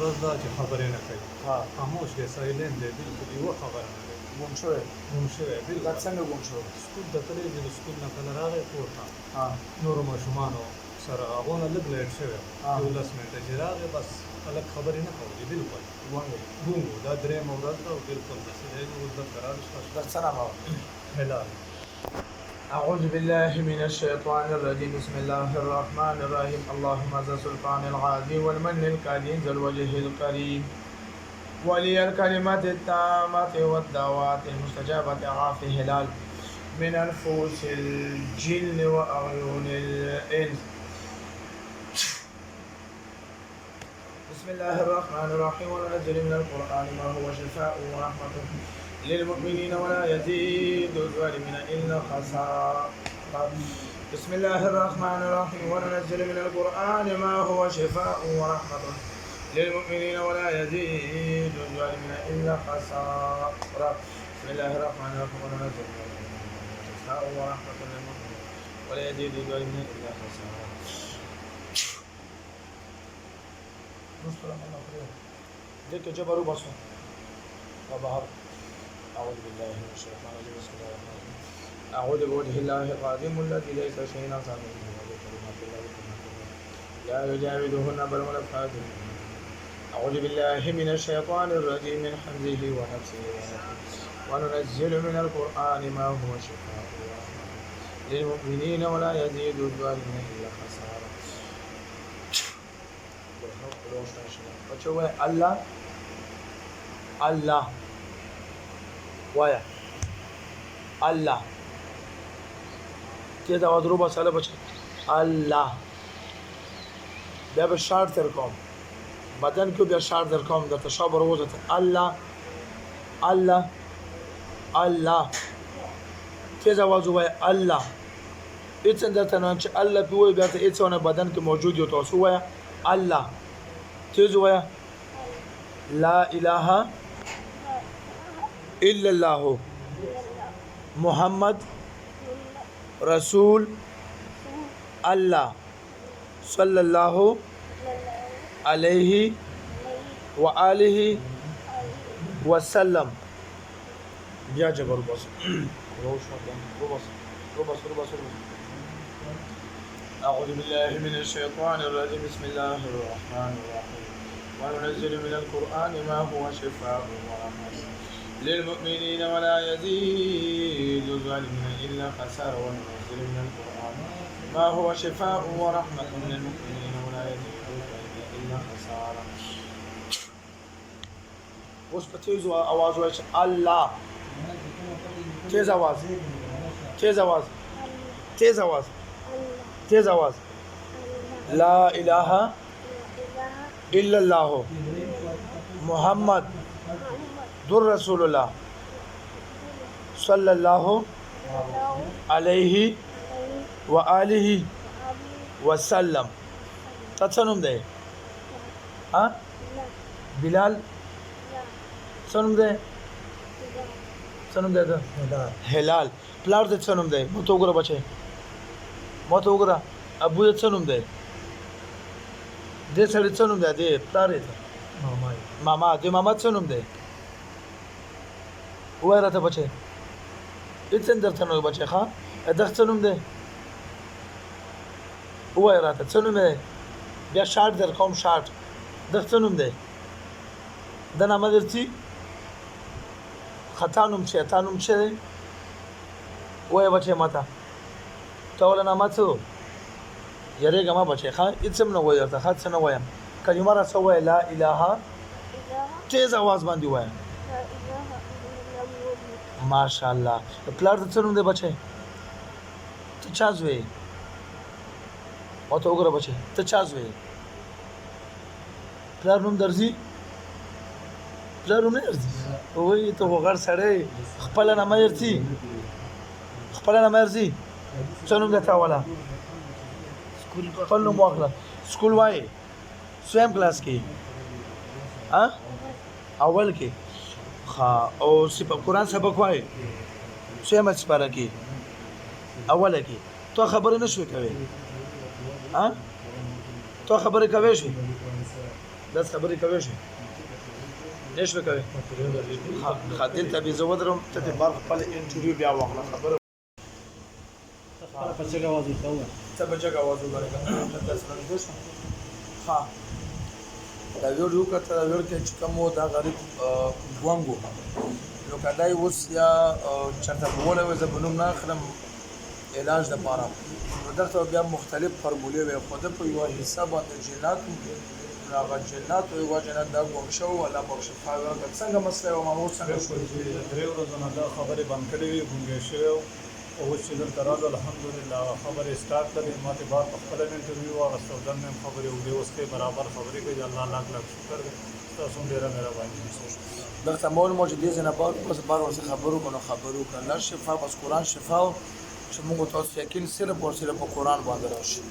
ورځ دا چې خبرې نه کوي ها خاموش دی سایلنټ دی بالکل یوه خبره نه کوي ګم شوی ګم شوی دا بالکل څنګه ګم شو سکول ته تللی دی د سکول نه کله راغی کور ته ها نورو ماشومانو سره هغونه لږ لیټ شوی ها. 11 منټه چې راغی بس هلک خبرې نه کولې بالکل ګونګ ګونګ و دا درېیمه ورځ ده او بالکل داسې دی اوس دلته راغلی در څه نامه هلال أعوذ بالله من الشيطان الرجيم بسم الله الرحمن الرحيم اللهم ذا السلطان العظيم والمن الكريم ذا الوجه الكريم ولي الكلمات التامة والدعوات المستجابة عافي هلال من نفوس الجن وأعين الإنس بسم الله الرحمن الرحيم وننزل من القرآن ما هو شفاء ورحمة للمؤمنين ولا يزيد الظالمين إلا خسارا بسم الله الرحمن الرحيم وننزل من القرآن ما هو شفاء ورحمة للمؤمنين ولا يزيد الظالمين إلا خسارا بسم الله الرحمن الرحيم وننزل من القرآن شفاء ورحمة للمؤمنين ولا يزيد الظالمين إلا خسارا ذكر جبر بصر وبهر أعوذ بالله من الشيطان الرجيم بسم الله الرحمن الرحيم أعوذ بوجه الله العظيم الذي ليس شيئا ثاني وبكلمات الله لا يجاوزهن بل ولا فاضل أعوذ بالله من الشيطان الرجيم من حمزه ونفسه وننزل من القرآن ما هو شفاء ورحمة للمؤمنين ولا يزيد الظالمين إلا خسارا الله الله وایا الله تیز आवाज رو بساله بچه الله بیا به شارت در کوم بدن کو بیا شارت در کوم در تشابه روزت الله الله الله تیز आवाज وای الله اته در تنان چې الله په وای بیا ته اته ونه بدن کې موجود یو تاسو وای الله تیز وای لا اله إلا الله محمد رسول الله صلى الله عليه وآله وسلم بیا جبر بس أعوذ بالله من الشيطان الرجيم بسم الله الرحمن الرحيم وننزل من القرآن ما هو شفاء ورحمة للمؤمنين ولا يزيد الظالمين إلا خسارا وننزل من القرآن ما هو شفاء ورحمة للمؤمنين ولا يزيد الظالمين إلا خسارا اوس په تیز आवाज وایي الله تیز आवाज تیز आवाज تیز आवाज تیز आवाज لا إله إلا الله محمد در رسول الله صلى الله عليه وآله وسلم تاسنم ده ها بلال سنم ده سنم ده هلال پلار ده سنم ده مو تو وګوره بچي مو تو وګوره ابو ده سنم ده دې سړی سنم ده دې پلار ده ماما دې ماما سنم ده وای راته بچي اڅن درته نو بچي ښا دغه څنوم ده وای راته څنوم ده بیا شارټ در کوم شارټ دغه څنوم ده د نامه درتي خطانوم شیطانوم شه وای بچي ماته ټول نامه څو یریګه ما بچي ښا اڅم نو وای راته خاص نه وایم کلمه را سو لا اله تیز आवाज باندې وایم ماشاءالله پلار د څنوم دی بچي ته چا زوی او ته وګوره بچي ته چا زوی پلار نوم درځي پلار نوم نه درځي وای ته وګور سړی خپل نامه درځي خپل نامه درځي څنوم دی تا والا سکول خپل نوم واخله سکول وای سویم کلاس کې ها اول کې ها او قرآن سبق وای سویم سپاره کې اوله کې تو خبره نشوي کوي ها تو خبره کوي شي داس خبرې کوي شي نشو کوي خاطر ته به زه ودرم ته د بار خپل انټرویو بیا واخله خبره په څه غواړې ته و ته به جګه आवाज وګورې تاسو نه دوست ها دا ویډیو کته دا ویډیو کې چې کوم دا غریب ګوانګو نو کدای اوس یا چرته بوله وځه بنوم نه خلم علاج د پاره نو درته بیا مختلف فرمولې وي خو د په یو حساب باندې جنات راغ جنات او یو جنات دا ګوښو ولا بخښه فاوه څنګه مسله او مامور څنګه شو درې ورځې نه دا خبرې بند کړې وي ګونګې شوی او چې دلته راغله الحمدلله خبرې سٹارټ کړې ماته بعد خپل انټرویو واغستو دن مې خبرې وړي اوس کې برابر خبرې کوي الله لاک لاک شکر تاسو ډېر مهرباني دغه مول موجود دي نه بعد اوس بار ورته خبرو خبرو کړه شفا بس قران شفا چې موږ تاسو یقین صرف او صرف په قران باندې راشي